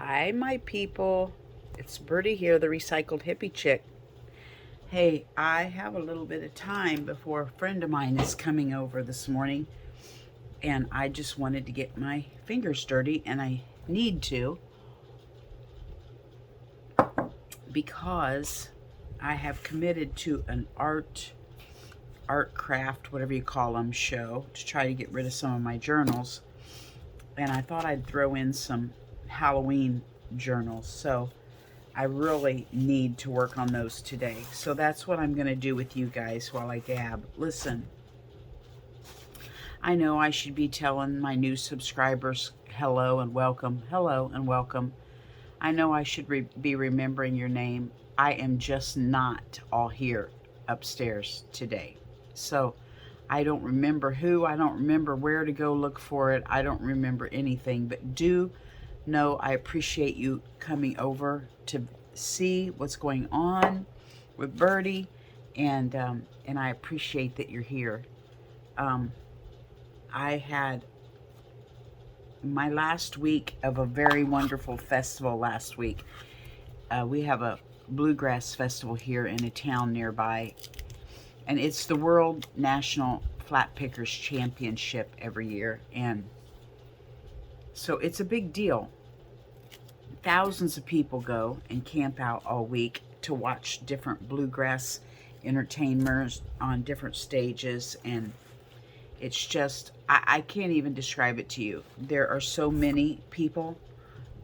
Hi, my people. It's Birdie here, the recycled hippie chick. Hey, I have a little bit of time before a friend of mine is coming over this morning, and I just wanted to get my fingers dirty, and I need to because I have committed to an art craft, whatever you call them, show to try to get rid of some of my journals. And I thought I'd throw in some Halloween journals. So I really need to work on those today. So that's what I'm going to do with you guys while I gab. Listen, I know I should be telling my new subscribers hello and welcome. Hello and welcome. I know I should be remembering your name. I am just not all here upstairs today. So I don't remember who. I don't remember where to go look for it. I don't remember anything. But do know I appreciate you coming over to see what's going on with Birdie, and I appreciate that you're here. I had my last week of a very wonderful festival last week. We have a bluegrass festival here in a town nearby, and it's the World National Flat Pickers Championship every year, and so it's a big deal. Thousands of people go and camp out all week to watch different bluegrass entertainers on different stages, and it's just, I can't even describe it to you. There are so many people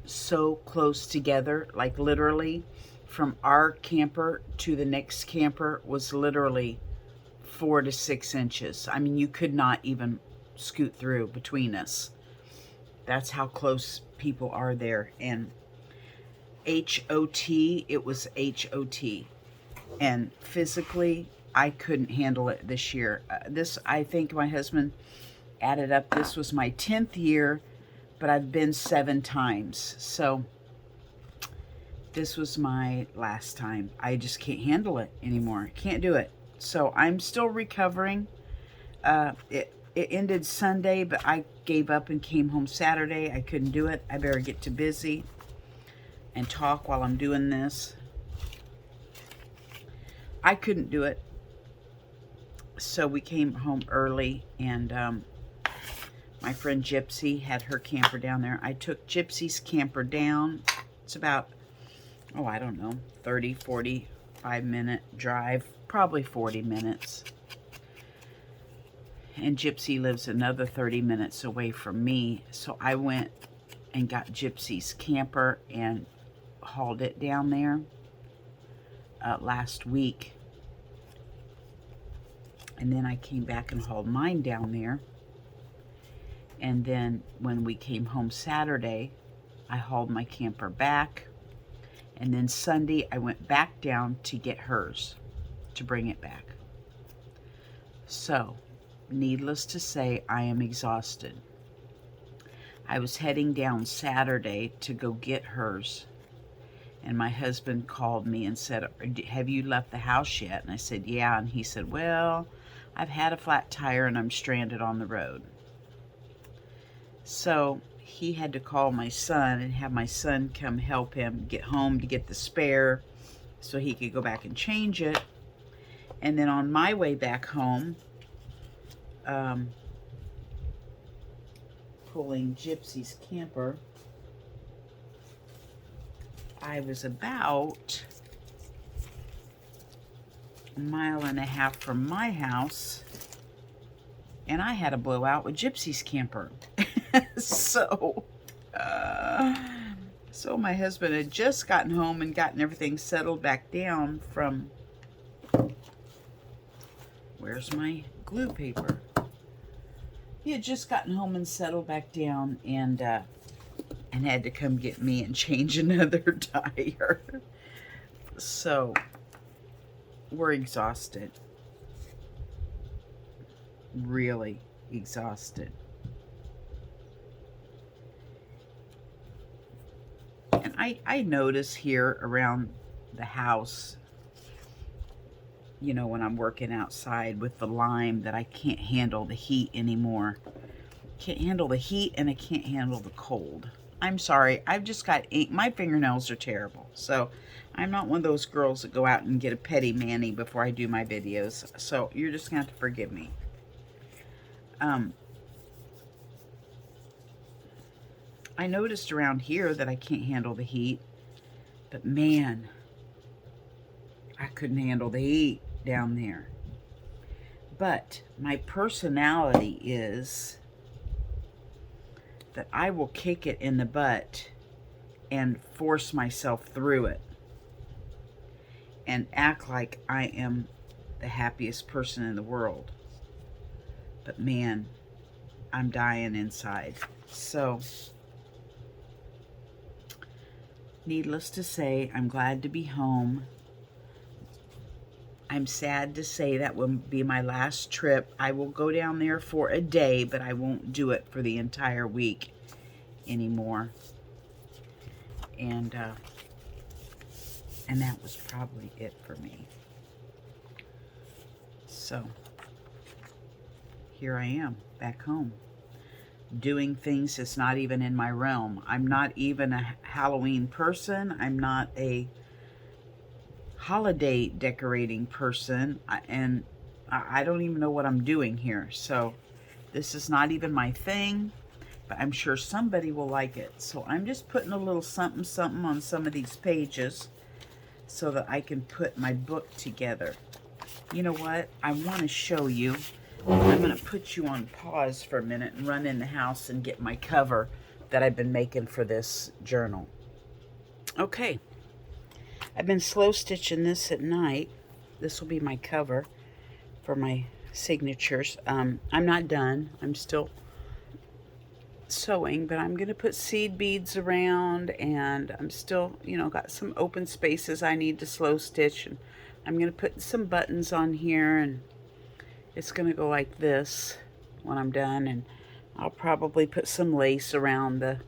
so close together, like literally from our camper to the next camper was literally 4 to 6 inches. I mean, you could not even scoot through between us. That's how close people are there. And HOT, it was HOT. And physically, I couldn't handle it this year. I think my husband added up, this was my 10th year, but I've been 7 times. So this was my last time. I just can't handle it anymore. Can't do it. So I'm still recovering. It ended Sunday, but I gave up and came home Saturday. I couldn't do it. I better get too busy and talk while I'm doing this. I couldn't do it. So we came home early, and my friend Gypsy had her camper down there. I took Gypsy's camper down. It's about, I don't know, 30, 45-minute drive, probably 40 minutes. And Gypsy lives another 30 minutes away from me. So I went and got Gypsy's camper and hauled it down there last week. And then I came back and hauled mine down there. And then when we came home Saturday, I hauled my camper back. And then Sunday, I went back down to get hers, to bring it back. So, needless to say, I am exhausted. I was heading down Saturday to go get hers, and my husband called me and said, "Have you left the house yet?" And I said, "Yeah." And he said, "Well, I've had a flat tire and I'm stranded on the road." So he had to call my son and have my son come help him get home to get the spare so he could go back and change it. And then on my way back home, pulling Gypsy's camper, I was about a mile and a half from my house, and I had a blowout with Gypsy's camper. So my husband had just gotten home and gotten everything settled back down from, where's my glue paper? He had just gotten home and settled back down, and had to come get me and change another tire. So we're exhausted. Really exhausted. And I notice here around the house, you know, when I'm working outside with the lime, that I can't handle the heat anymore. Can't handle the heat, and I can't handle the cold. I'm sorry. I've just got ink. My fingernails are terrible. So I'm not one of those girls that go out and get a pedi mani before I do my videos. So you're just going to have to forgive me. I noticed around here that I can't handle the heat. But man, I couldn't handle the heat down there. But my personality is that I will kick it in the butt and force myself through it and act like I am the happiest person in the world. But man, I'm dying inside. So, needless to say, I'm glad to be home. I'm sad to say that will be my last trip. I will go down there for a day, but I won't do it for the entire week anymore. And that was probably it for me. So, here I am, back home, doing things that's not even in my realm. I'm not even a Halloween person. I'm not a holiday decorating person, and I don't even know what I'm doing here. So this is not even my thing, but I'm sure somebody will like it. So I'm just putting a little something something on some of these pages so that I can put my book together. You know what? I want to show you. I'm going to put you on pause for a minute and run in the house and get my cover that I've been making for this journal. Okay. I've been slow stitching this at night. This will be my cover for my signatures. I'm not done. I'm still sewing, but I'm going to put seed beads around, and I'm still, you know, got some open spaces I need to slow stitch. And I'm going to put some buttons on here, and it's going to go like this when I'm done. And I'll probably put some lace around the,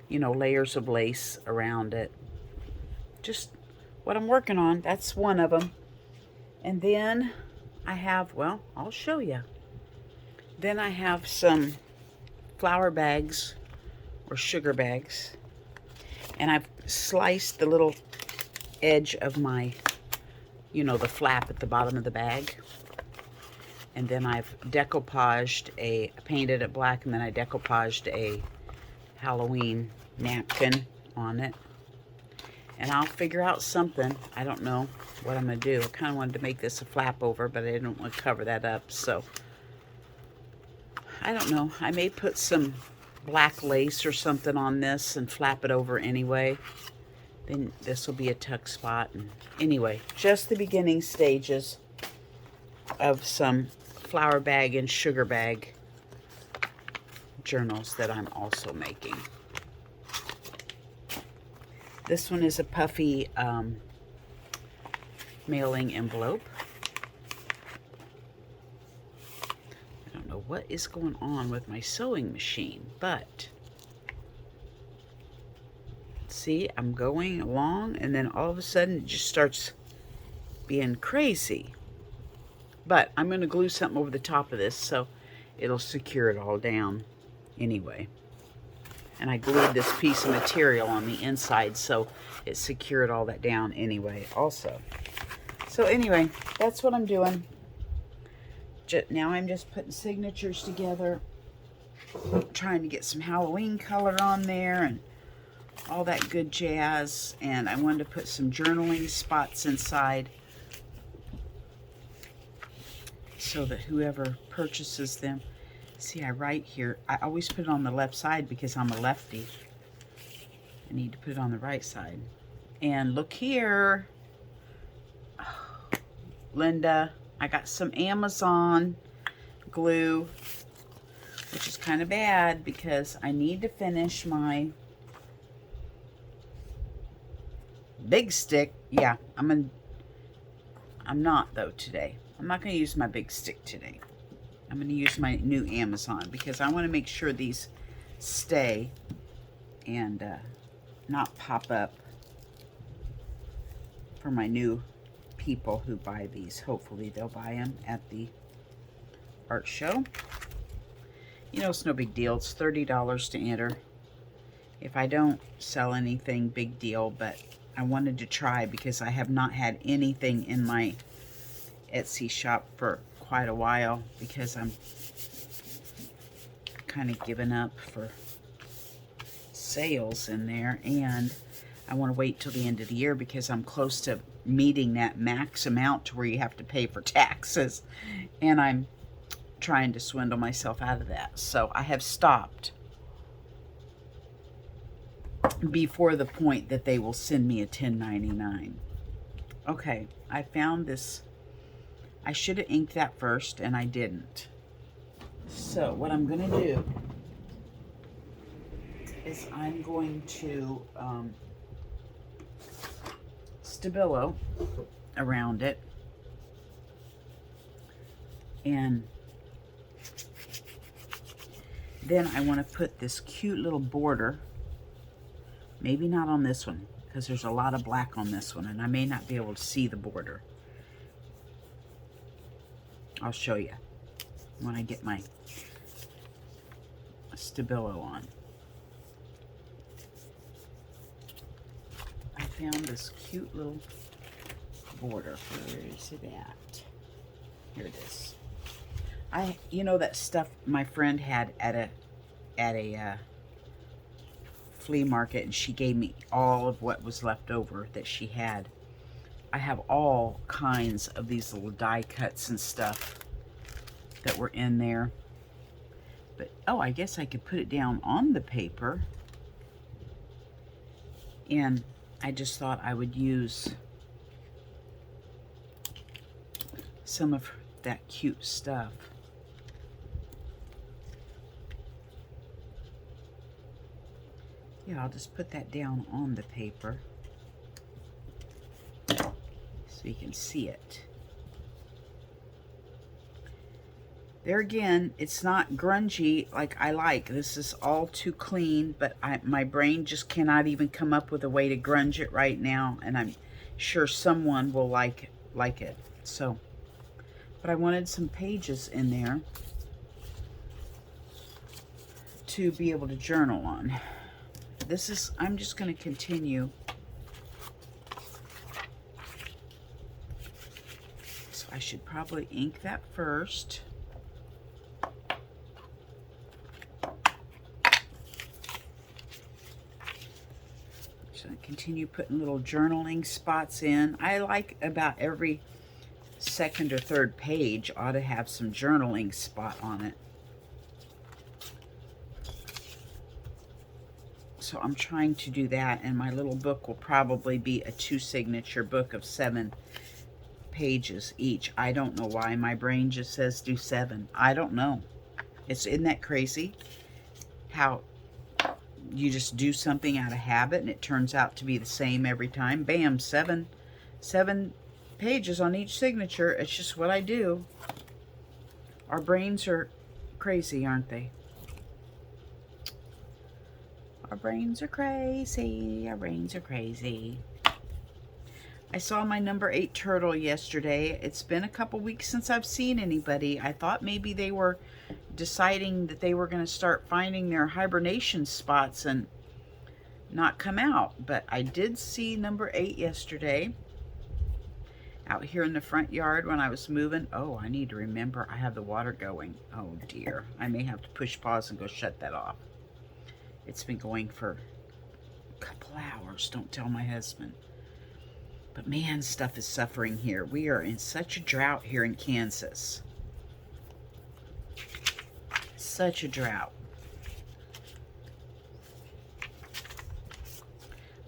you know, layers of lace around it. Just what I'm working on. That's one of them. And then I have, well, I'll show you. Then I have some flour bags or sugar bags, and I've sliced the little edge of my, you know, the flap at the bottom of the bag, and then I've decoupaged painted it black, and then I decoupaged a Halloween napkin on it. And I'll figure out something. I don't know what I'm going to do. I kind of wanted to make this a flap over, but I didn't want to cover that up. So, I don't know. I may put some black lace or something on this and flap it over anyway. Then this will be a tuck spot. And anyway, just the beginning stages of some flour bag and sugar bag journals that I'm also making. This one is a puffy mailing envelope. I don't know what is going on with my sewing machine, but see, I'm going along, and then all of a sudden it just starts being crazy. But I'm going to glue something over the top of this so it'll secure it all down anyway. And I glued this piece of material on the inside, so it secured all that down anyway also. So anyway, that's what I'm doing. Now I'm just putting signatures together, trying to get some Halloween color on there and all that good jazz. And I wanted to put some journaling spots inside so that whoever purchases them. See, I write here. I always put it on the left side because I'm a lefty. I need to put it on the right side. And look here. Oh, Linda, I got some Amazon glue, which is kind of bad because I need to finish my big stick. Yeah, I'm not though today. I'm not going to use my big stick today. I'm going to use my new Amazon because I want to make sure these stay and not pop up for my new people who buy these. Hopefully they'll buy them at the art show. You know, it's no big deal. It's $30 to enter. If I don't sell anything, big deal, but I wanted to try because I have not had anything in my Etsy shop for quite a while because I'm kind of giving up for sales in there, and I want to wait till the end of the year because I'm close to meeting that max amount to where you have to pay for taxes, and I'm trying to swindle myself out of that. So I have stopped before the point that they will send me a 1099. Okay, I found this. I should have inked that first, and I didn't. So what I'm going to do is I'm going to Stabilo around it, and then I want to put this cute little border, maybe not on this one because there's a lot of black on this one and I may not be able to see the border. I'll show you when I get my Stabilo on. I found this cute little border. Where is it at? Here it is. You know that stuff my friend had at a flea market, and she gave me all of what was left over that she had. I have all kinds of these little die cuts and stuff that were in there. But, oh, I guess I could put it down on the paper. And I just thought I would use some of that cute stuff. Yeah, I'll just put that down on the paper so you can see it. There again, it's not grungy like I like. This is all too clean, but my brain just cannot even come up with a way to grunge it right now, and I'm sure someone will like it. So, but I wanted some pages in there to be able to journal on. This is, I'm just going to continue. So I should probably ink that first. So I continue putting little journaling spots in. I like about every second or third page ought to have some journaling spot on it. So I'm trying to do that, and my little book will probably be a 2-signature book of 7 pages each. I don't know why my brain just says do 7. I don't know. Isn't that crazy? How you just do something out of habit and it turns out to be the same every time. Bam, 7 pages on each signature. It's just what I do. Our brains are crazy, aren't they? Our brains are crazy. Our brains are crazy. I saw my number 8 turtle yesterday. It's been a couple weeks since I've seen anybody. I thought maybe they were deciding that they were going to start finding their hibernation spots and not come out. But I did see number 8 yesterday out here in the front yard when I was moving. Oh, I need to remember I have the water going. Oh dear. I may have to push pause and go shut that off. It's been going for a couple hours. Don't tell my husband. But man, stuff is suffering here. We are in such a drought here in Kansas. Such a drought.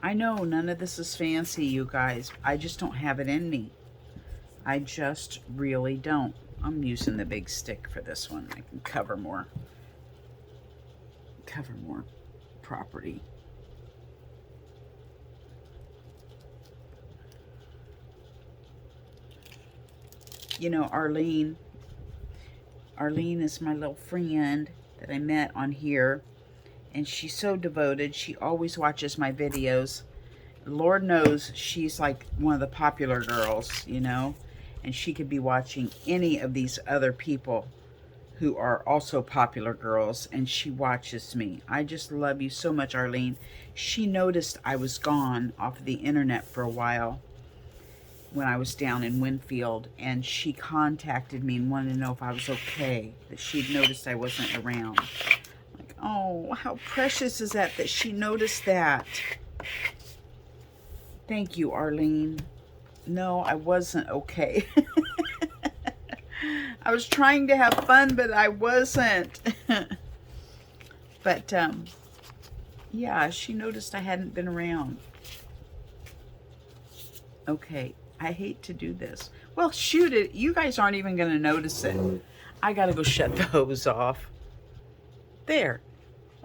I know none of this is fancy, you guys. I just don't have it in me. I just really don't. I'm using the big stick for this one. I can cover more property. You know, Arlene is my little friend that I met on here, and she's so devoted. She always watches my videos. Lord knows she's like one of the popular girls, you know, and she could be watching any of these other people who are also popular girls, and she watches me. I just love you so much, Arlene. She noticed I was gone off the internet for a while when I was down in Winfield, and she contacted me and wanted to know if I was okay, that she'd noticed I wasn't around. Like, oh, how precious is that she noticed that. Thank you, Arlene. No, I wasn't okay. I was trying to have fun, but I wasn't. But, yeah, she noticed I hadn't been around. Okay, I hate to do this. Well, shoot it. You guys aren't even going to notice it. I got to go shut the hose off. There.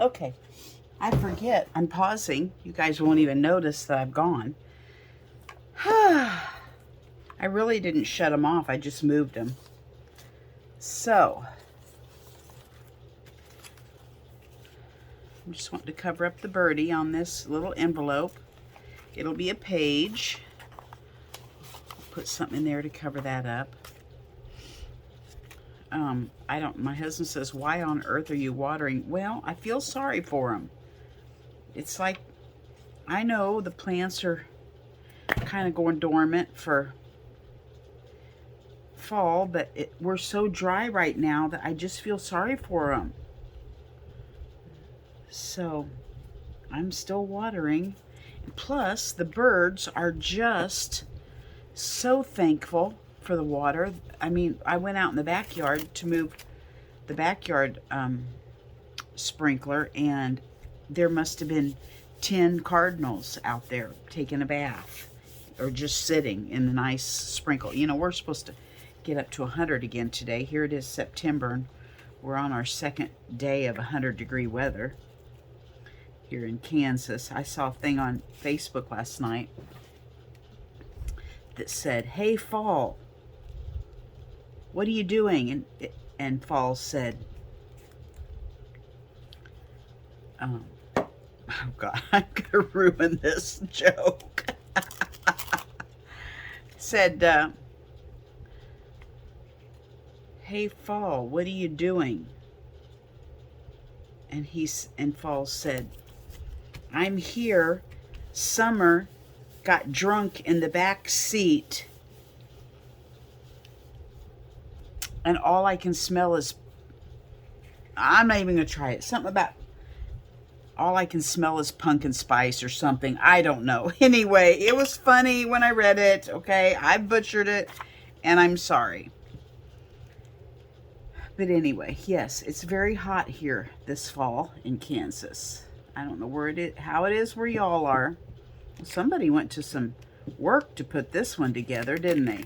Okay. I forget. I'm pausing. You guys won't even notice that I've gone. I really didn't shut them off. I just moved them. So, I just want to cover up the birdie on this little envelope. It'll be a page. Put something in there to cover that up. My husband says, why on earth are you watering? Well, I feel sorry for him. It's like, I know the plants are kind of going dormant for fall, but we're so dry right now that I just feel sorry for them. So I'm still watering. Plus, the birds are just so thankful for the water. I mean, I went out in the backyard to move the backyard sprinkler, and there must have been 10 cardinals out there taking a bath or just sitting in the nice sprinkle. You know, we're supposed to get up to 100 again today. Here it is September, and we're on our second day of 100-degree weather here in Kansas. I saw a thing on Facebook last night that said, hey, fall, what are you doing? And fall said, oh God, I'm gonna ruin this joke. Said, hey, fall, what are you doing? And fall said, I'm here. Summer got drunk in the back seat, and all I can smell is, I'm not even gonna try it. Something about all I can smell is pumpkin spice or something. I don't know. Anyway, it was funny when I read it. Okay, I butchered it, and I'm sorry. But anyway, yes, it's very hot here this fall in Kansas. I don't know where it is, how it is where y'all are. Somebody went to some work to put this one together, didn't they?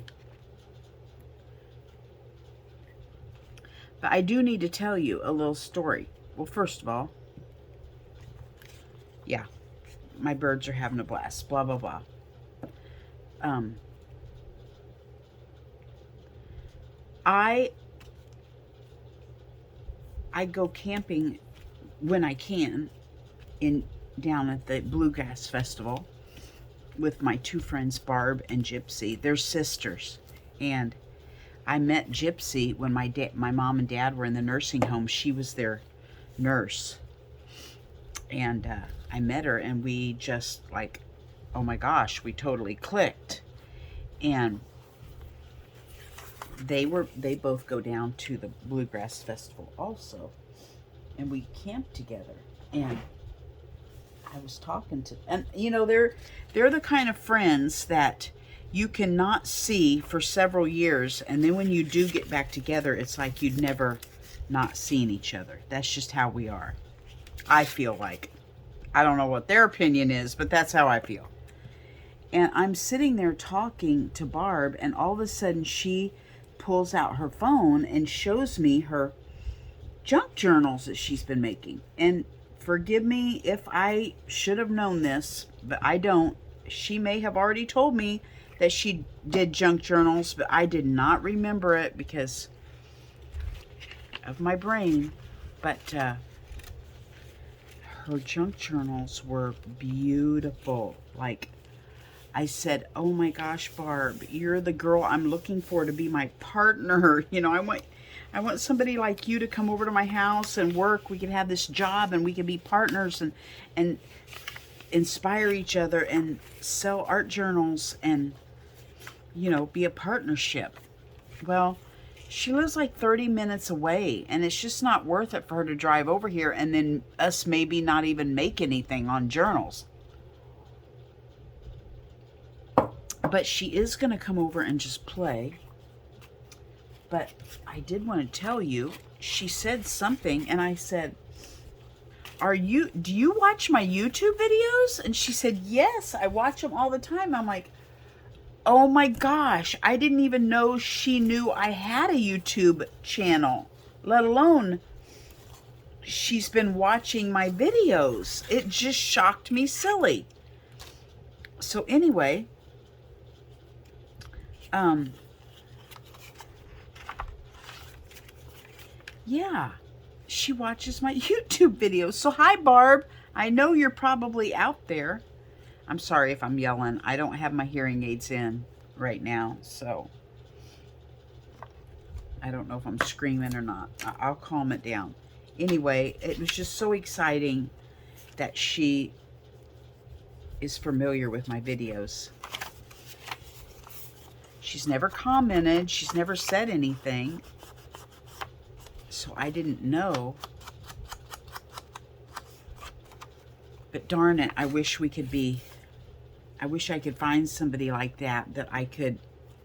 But I do need to tell you a little story. Well, first of all, yeah, my birds are having a blast, blah, blah, blah. I go camping when I can down at the Bluegrass Festival with my two friends, Barb and Gypsy. They're sisters. And I met Gypsy when my mom and dad were in the nursing home. She was their nurse. And I met her, and we just, like, oh my gosh, we totally clicked. And they both go down to the Bluegrass Festival also. And we camped together. And I was talking to, and you know, they're the kind of friends that you cannot see for several years, and then when you do get back together, it's like you'd never not seen each other. That's just how we are. I feel like. I don't know what their opinion is, but that's how I feel. And I'm sitting there talking to Barb, and all of a sudden she pulls out her phone and shows me her junk journals that she's been making. And forgive me if I should have known this, but I don't. She may have already told me that she did junk journals, but I did not remember it because of my brain. But her junk journals were beautiful. Like, I said, oh my gosh, Barb, you're the girl I'm looking for to be my partner. You know, I want somebody like you to come over to my house and work. We can have this job and we can be partners and inspire each other and sell art journals and, you know, be a partnership. Well, she lives like 30 minutes away, and it's just not worth it for her to drive over here and then us maybe not even make anything on journals. But she is going to come over and just play. But I did want to tell you, she said something, and I said, do you watch my YouTube videos? And she said, yes, I watch them all the time. I'm like, oh my gosh, I didn't even know she knew I had a YouTube channel, let alone she's been watching my videos. It just shocked me silly. So anyway, yeah, she watches my YouTube videos. So hi, Barb. I know you're probably out there. I'm sorry if I'm yelling. I don't have my hearing aids in right now, so I don't know if I'm screaming or not. I'll calm it down. Anyway, it was just so exciting that she is familiar with my videos. She's never commented. She's never said anything. So I didn't know. But darn it, I wish we could be... I wish I could find somebody like that I could,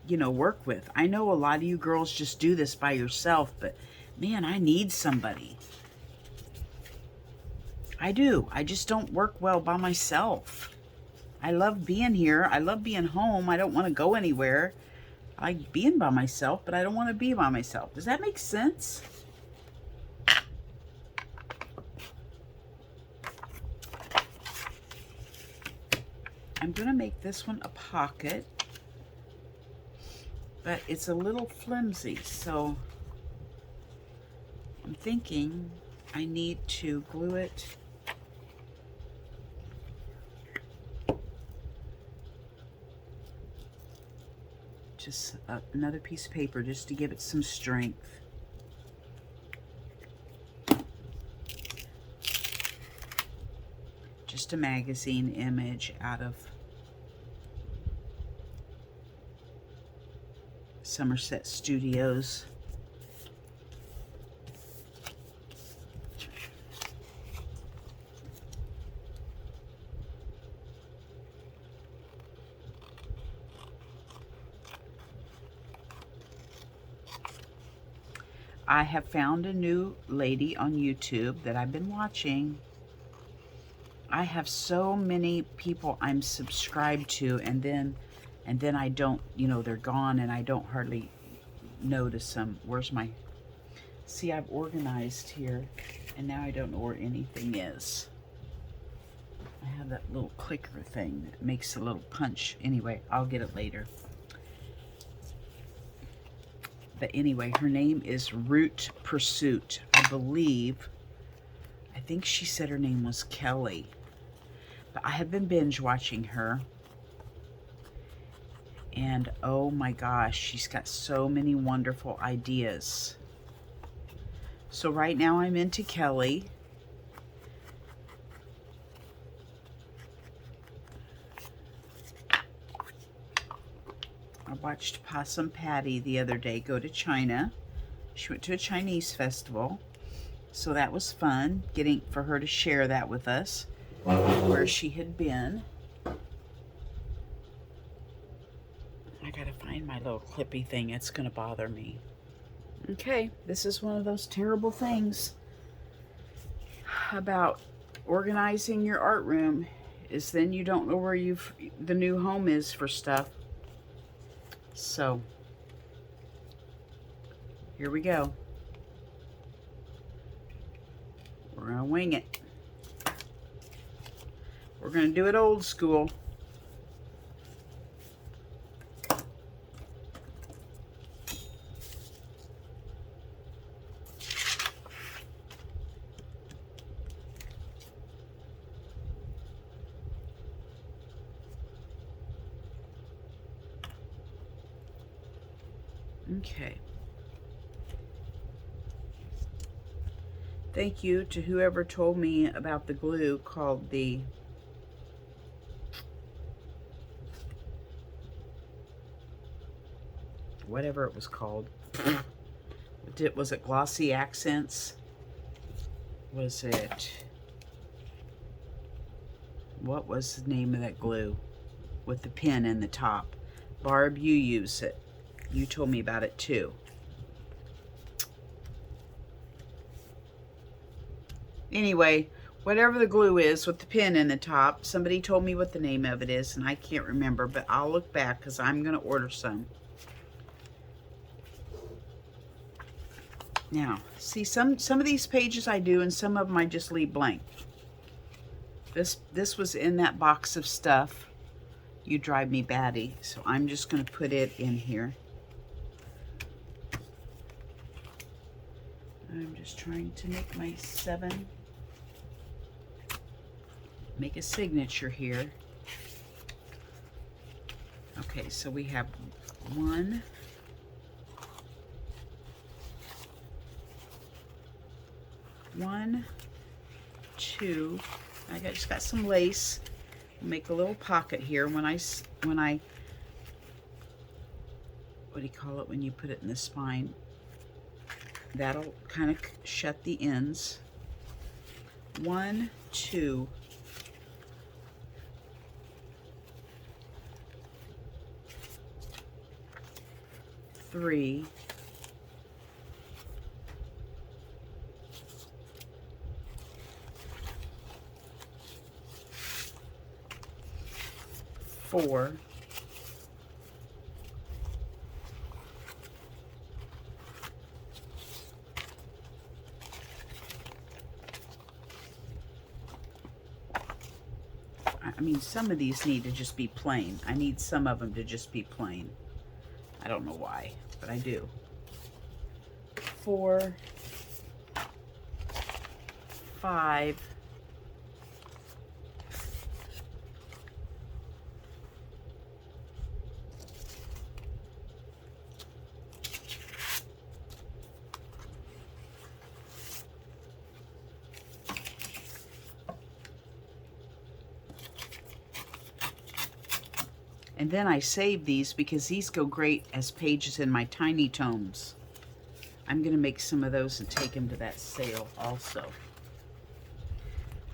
you know, work with. I know a lot of you girls just do this by yourself, but man, I need somebody. I do. I just don't work well by myself. I love being here. I love being home. I don't want to go anywhere. I like being by myself, but I don't want to be by myself. Does that make sense? I'm going to make this one a pocket, but it's a little flimsy, so I'm thinking I need to glue it just another piece of paper just to give it some strength. Just a magazine image out of Somerset Studios. I have found a new lady on YouTube that I've been watching. I have so many people I'm subscribed to, and then I don't, you know, they're gone and I don't hardly notice them. Where's my... See, I've organized here, and now I don't know where anything is. I have that little clicker thing that makes a little punch. Anyway, I'll get it later. But anyway, her name is Root Pursuit. I believe, I think she said her name was Kelly. But I have been binge watching her. And oh my gosh, she's got so many wonderful ideas. So right now I'm into Kelly. I watched Possum Patty the other day go to China. She went to a Chinese festival. So that was fun, getting for her to share that with us, where she had been. I gotta find my little clippy thing. It's gonna bother me. Okay, this is one of those terrible things about organizing your art room, is then you don't know where the new home is for stuff. So here we go. We're gonna wing it. We're gonna do it old school. Okay. Thank you to whoever told me about the glue called the whatever it was called. Was it Glossy Accents? Was it, what was the name of that glue with the pin in the top? Barb, you use it. You told me about it too. Anyway, whatever the glue is with the pin in the top, somebody told me what the name of it is, and I can't remember, but I'll look back because I'm going to order some. Now, see, some of these pages I do, and some of them I just leave blank. This was in that box of stuff. You drive me batty, so I'm just going to put it in here. I'm just trying to make my 7. Make a signature here. Okay, so we have 1, 2. I just got some lace. Make a little pocket here. When I what do you call it when you put it in the spine? That'll kind of shut the ends. 1, 2. 3. 4. 5. Some of these need to just be plain. I need some of them to just be plain. I don't know why, but I do. 4, 5, 'And then I save these because these go great as pages in my tiny tomes. I'm going to make some of those and take them to that sale also.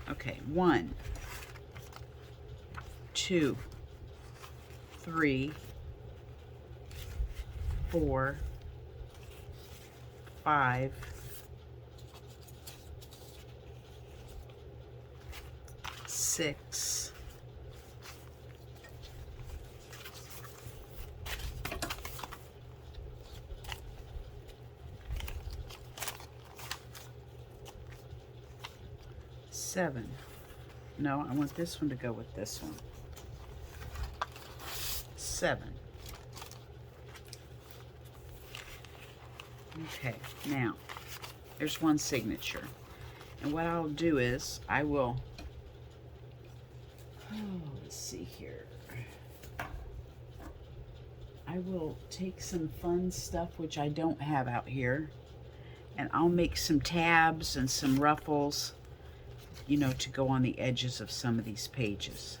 Okay, 1, 2, 3, 4, 5, 6, 7. No, I want this one to go with this one. 7. Okay, now, there's one signature. And what I'll do is, I will, let's see here. I will take some fun stuff, which I don't have out here, and I'll make some tabs and some ruffles, you know, to go on the edges of some of these pages.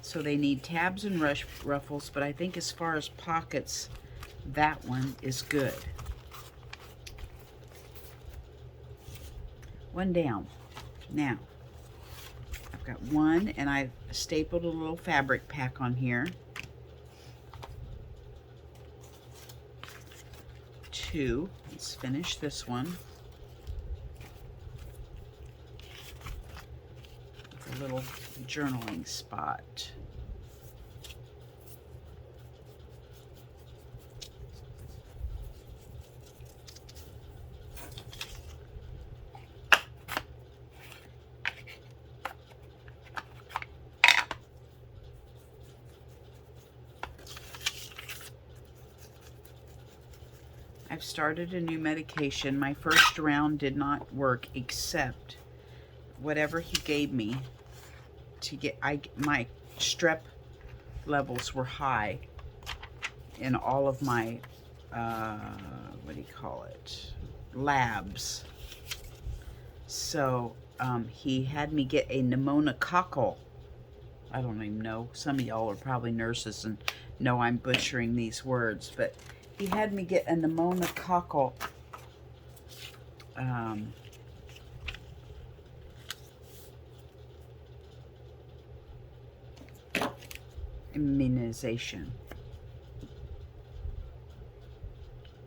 So they need tabs and ruffles, but I think as far as pockets, that one is good. One down. Now, I've got 1, and I stapled a little fabric pack on here. 2, let's finish this one. With a little journaling spot. I've started a new medication. My first round did not work, except whatever he gave me to get, my strep levels were high in all of my, what do you call it, labs. So he had me get a pneumococcal. I don't even know. Some of y'all are probably nurses and know I'm butchering these words, but he had me get a pneumococcal immunization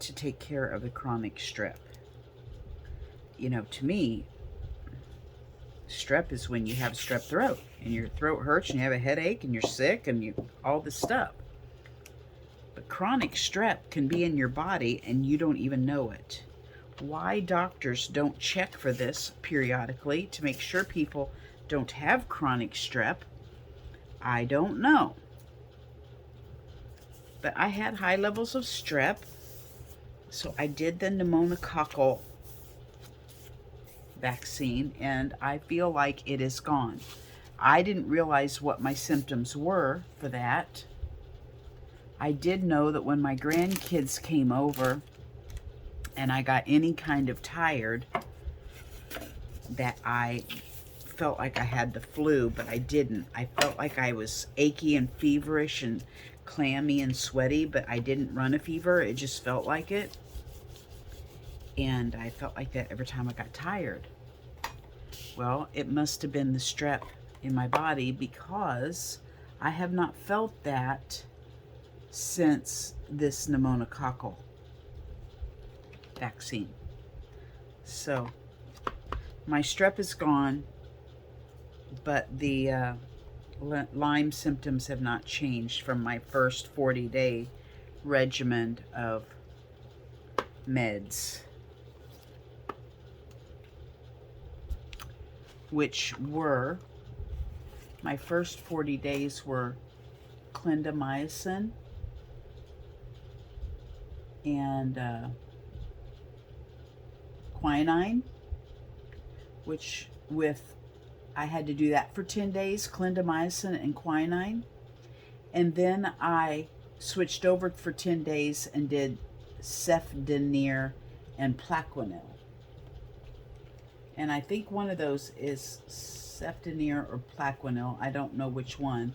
to take care of the chronic strep. You know, to me, strep is when you have strep throat and your throat hurts and you have a headache and you're sick and all this stuff. But chronic strep can be in your body and you don't even know it. Why doctors don't check for this periodically to make sure people don't have chronic strep, I don't know. But I had high levels of strep, so I did the pneumococcal vaccine, and I feel like it is gone. I didn't realize what my symptoms were for that. I did know that when my grandkids came over and I got any kind of tired, that I felt like I had the flu, but I didn't. I felt like I was achy and feverish and clammy and sweaty, but I didn't run a fever. It just felt like it. And I felt like that every time I got tired. Well, it must have been the strep in my body, because I have not felt that since this pneumococcal vaccine. So my strep is gone, but the Lyme symptoms have not changed from my first 40-day regimen of meds, which were, my first 40 days were clindamycin and quinine, which I had to do that for 10 days, clindamycin and quinine. And then I switched over for 10 days and did cefdinir and Plaquenil. And I think one of those is cefdinir or Plaquenil. I don't know which one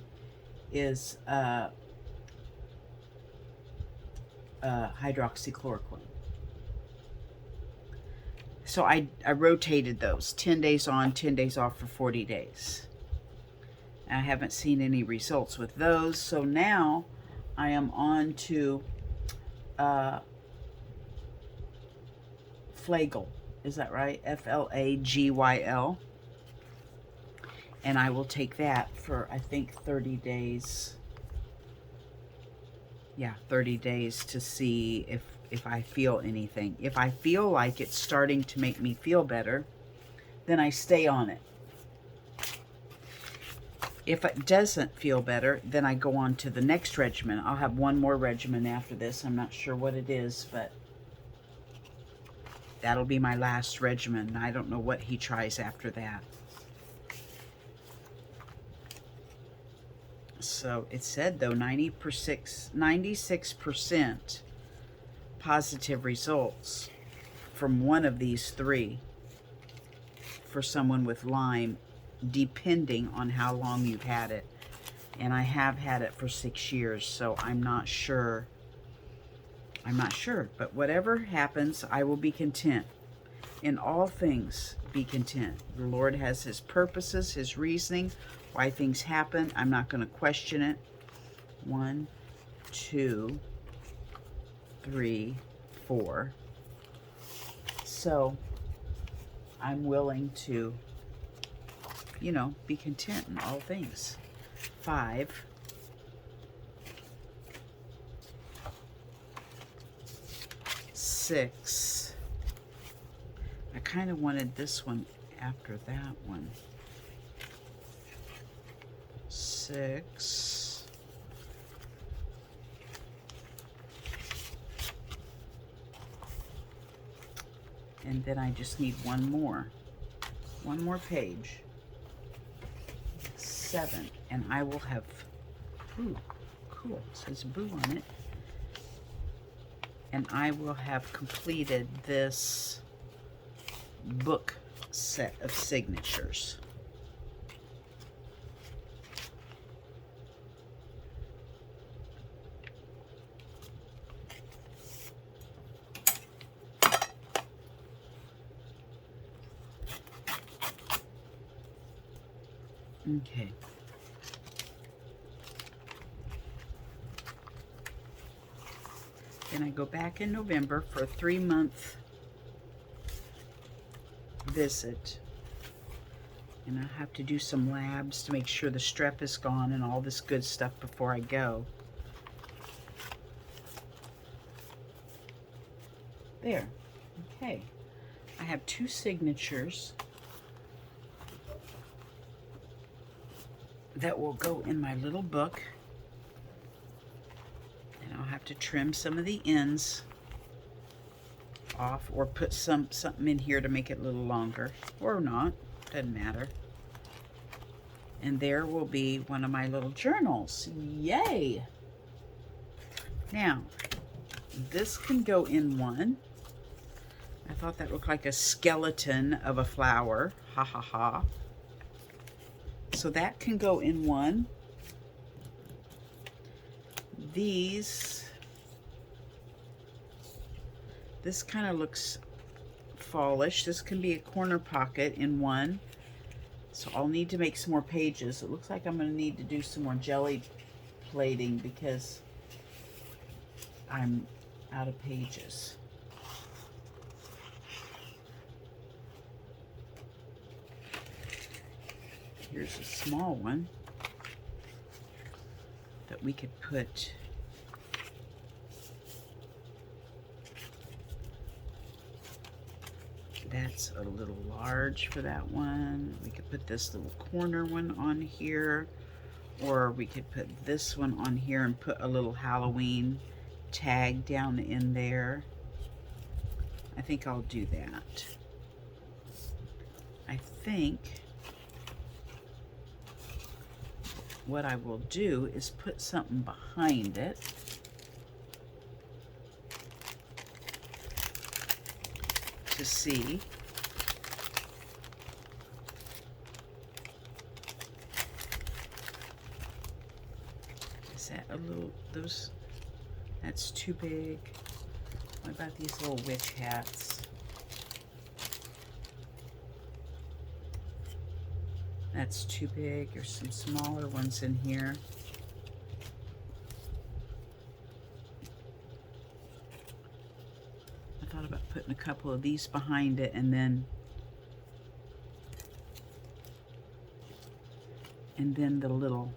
is hydroxychloroquine. So I rotated those, 10 days on, 10 days off for 40 days. I haven't seen any results with those. So now I am on to Flagyl. Is that right? Flagyl. And I will take that for, I think, 30 days. Yeah, 30 days to see if I feel anything. If I feel like it's starting to make me feel better, then I stay on it. If it doesn't feel better, then I go on to the next regimen. I'll have one more regimen after this. I'm not sure what it is, but that'll be my last regimen. I don't know what he tries after that. So it said, though, 96% positive results from one of these three for someone with Lyme, depending on how long you've had it. And I have had it for 6 years, so I'm not sure. But whatever happens, I will be content. In all things, be content. The Lord has his purposes, his reasoning, why things happen. I'm not going to question it. 1, 2, 3, 4. So I'm willing to, be content in all things. 5. 6. I kind of wanted this one after that one. 6. And then I just need one more page. 7. And I will have, ooh, cool, it says boo on it. And I will have completed this book set of signatures. Okay. Then I go back in November for a 3-month visit. And I have to do some labs to make sure the strep is gone and all this good stuff before I go. There. Okay. I have 2 signatures that will go in my little book. And I'll have to trim some of the ends off or put something in here to make it a little longer. Or not. Doesn't matter. And there will be one of my little journals. Yay! Now, this can go in one. I thought that looked like a skeleton of a flower. Ha ha ha. So that can go in one. This kind of looks fallish. This can be a corner pocket in one. So I'll need to make some more pages. It looks like I'm going to need to do some more jelly plating because I'm out of pages. Here's a small one that we could put that's a little large for that one. We could put this little corner one on here, or we could put this one on here and put a little Halloween tag down in there. I think I'll do that. I think what I will do is put something behind it. To see. Is that a little, that's too big. What about these little witch hats? That's too big. There's some smaller ones in here. I thought about putting a couple of these behind it and then the little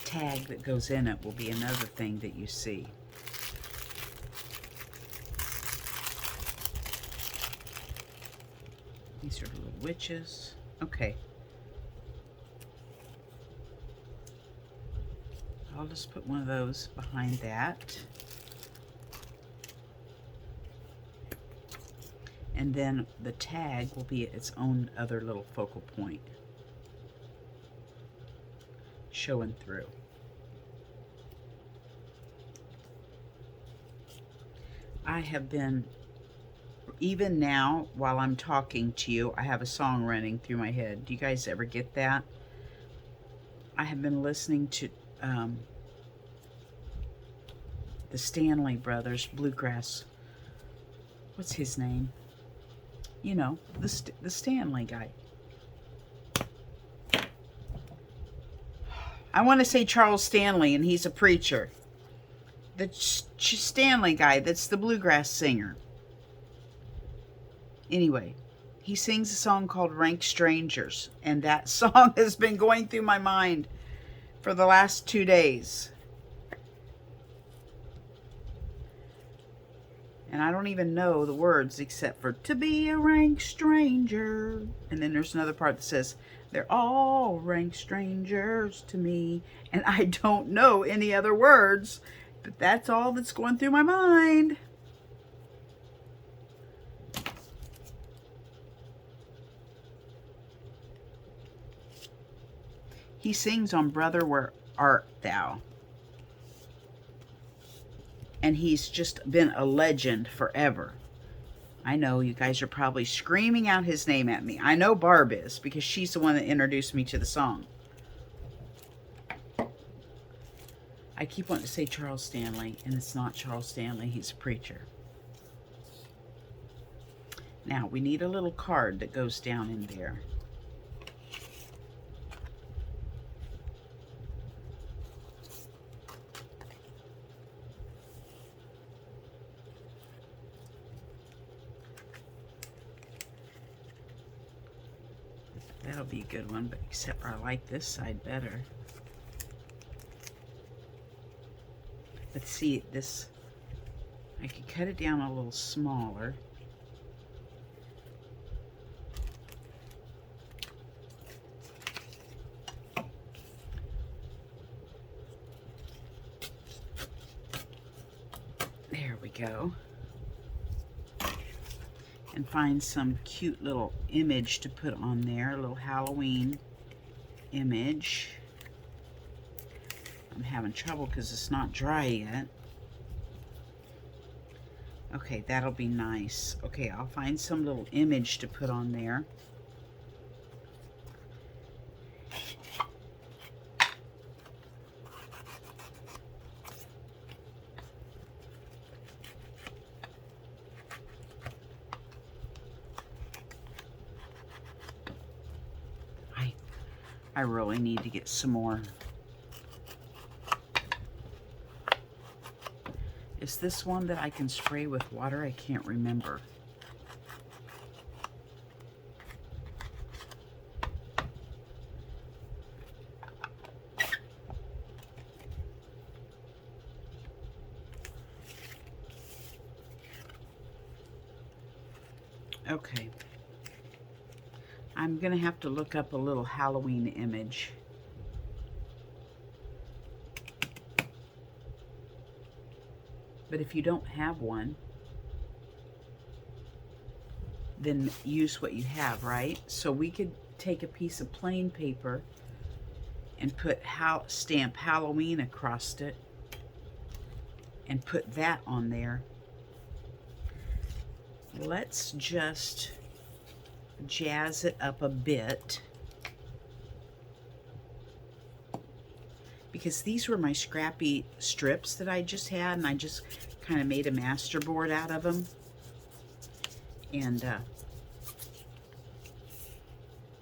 tag that goes in it will be another thing that you see. These are little witches. Okay. I'll just put one of those behind that. And then the tag will be its own other little focal point. Showing through. I have been, even now while I'm talking to you, I have a song running through my head. Do you guys ever get that? I have been listening to the Stanley Brothers bluegrass. What's his name? You know, the Stanley guy. I want to say Charles Stanley, and he's a preacher. The Stanley guy, that's the bluegrass singer. Anyway, he sings a song called Rank Strangers, and that song has been going through my mind for the last 2 days. And I don't even know the words except for to be a rank stranger. And then there's another part that says, they're all rank strangers to me. And I don't know any other words, but that's all that's going through my mind. He sings on Brother, Where Art Thou? And he's just been a legend forever. I know you guys are probably screaming out his name at me. I know Barb is, because she's the one that introduced me to the song. I keep wanting to say Charles Stanley, and it's not Charles Stanley. He's a preacher. Now, we need a little card that goes down in there. That'll be a good one, but except I like this side better. Let's see, this, I could cut it down a little smaller. There we go. And find some cute little image to put on there, a little Halloween image. I'm having trouble because it's not dry yet. Okay, that'll be nice. Okay, I'll find some little image to put on there. I really need to get some more. Is this one that I can spray with water? I can't remember. Okay. I'm going to have to look up a little Halloween image. But if you don't have one, then use what you have, right? So we could take a piece of plain paper and put stamp Halloween across it and put that on there. Let's just jazz it up a bit, because these were my scrappy strips that I just had, and I just kind of made a masterboard out of them. And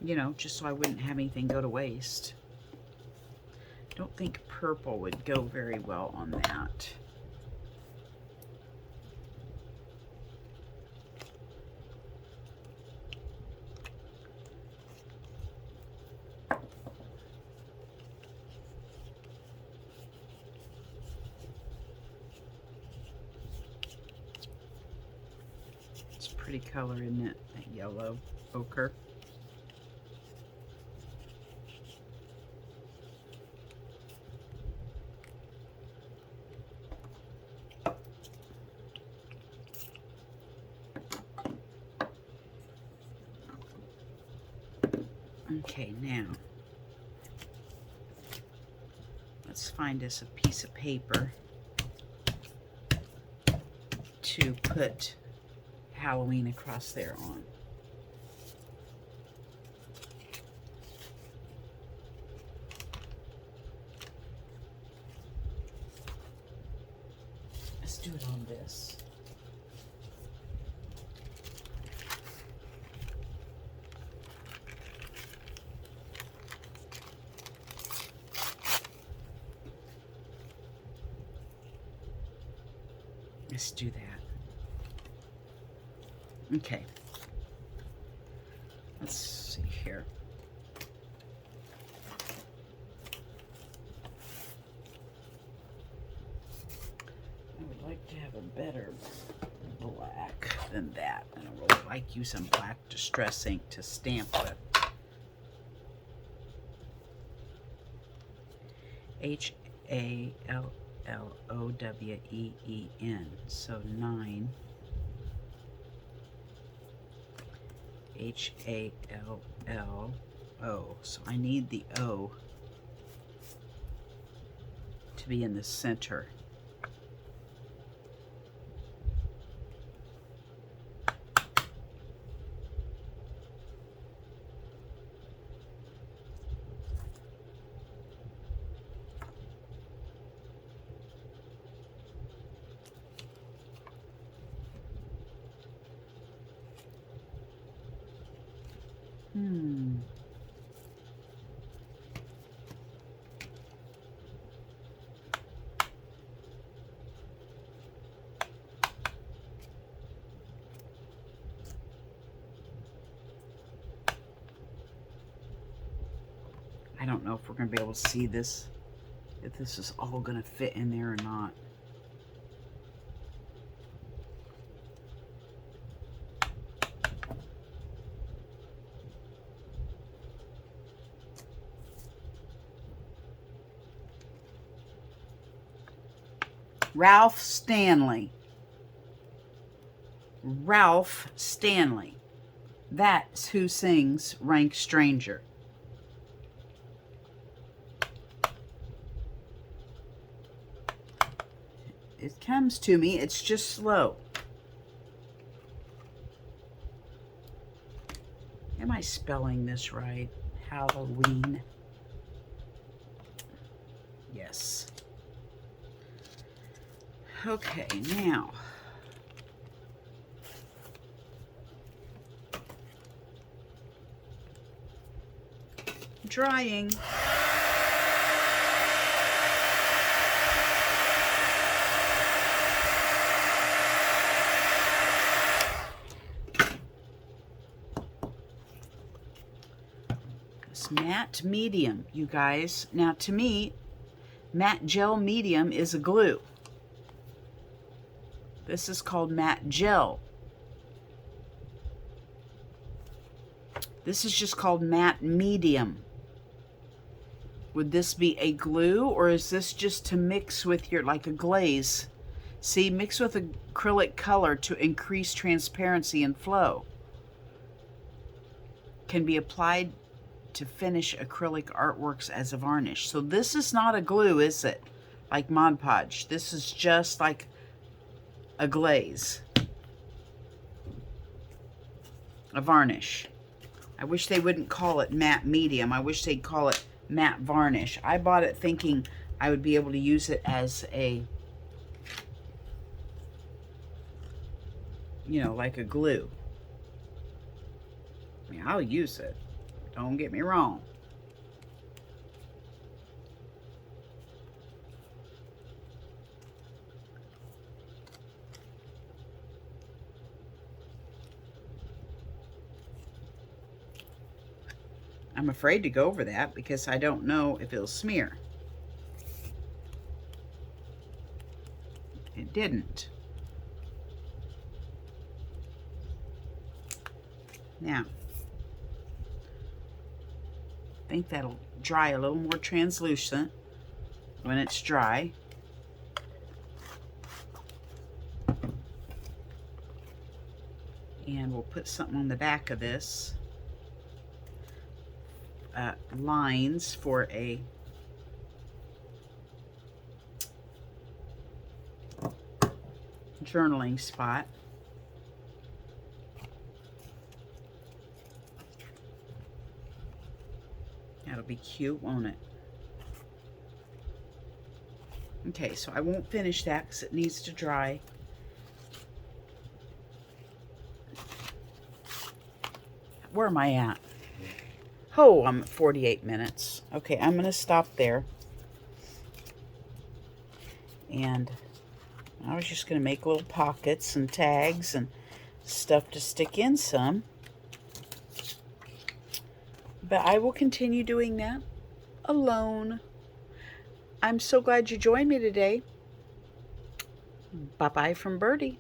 you know, just so I wouldn't have anything go to waste. Don't think purple would go very well on that. Pretty color, isn't it? That yellow ochre. Okay, now let's find us a piece of paper to put Halloween across there on. Let's do it on this. Let's do that. Okay, let's see here. I would like to have a better black than that, and I would like you some black distress ink to stamp with. Halloween, so 9. Hallo. So I need the O to be in the center. I don't know if we're going to be able to see this, if this is all going to fit in there or not. Ralph Stanley. Ralph Stanley. That's who sings Rank Stranger. It comes to me, it's just slow. Am I spelling this right? Halloween. Yes. Okay, now. Drying. It's matte medium, you guys. Now to me, matte gel medium is a glue. This is called matte gel. This is just called matte medium. Would this be a glue, or is this just to mix with your, like a glaze? See, mix with acrylic color to increase transparency and flow. Can be applied to finish acrylic artworks as a varnish. So this is not a glue, is it? Like Mod Podge. This is just like a glaze. A varnish. I wish they wouldn't call it matte medium. I wish they'd call it matte varnish. I bought it thinking I would be able to use it as a, you know, like a glue. I mean, I'll use it. Don't get me wrong. I'm afraid to go over that because I don't know if it'll smear. It didn't. Now, I think that'll dry a little more translucent when it's dry. And we'll put something on the back of this. Lines for a journaling spot. That'll be cute, won't it? Okay, so I won't finish that because it needs to dry. Where am I at? Oh, I'm at 48 minutes. Okay, I'm going to stop there. And I was just going to make little pockets and tags and stuff to stick in some. But I will continue doing that alone. I'm so glad you joined me today. Bye-bye from Birdie.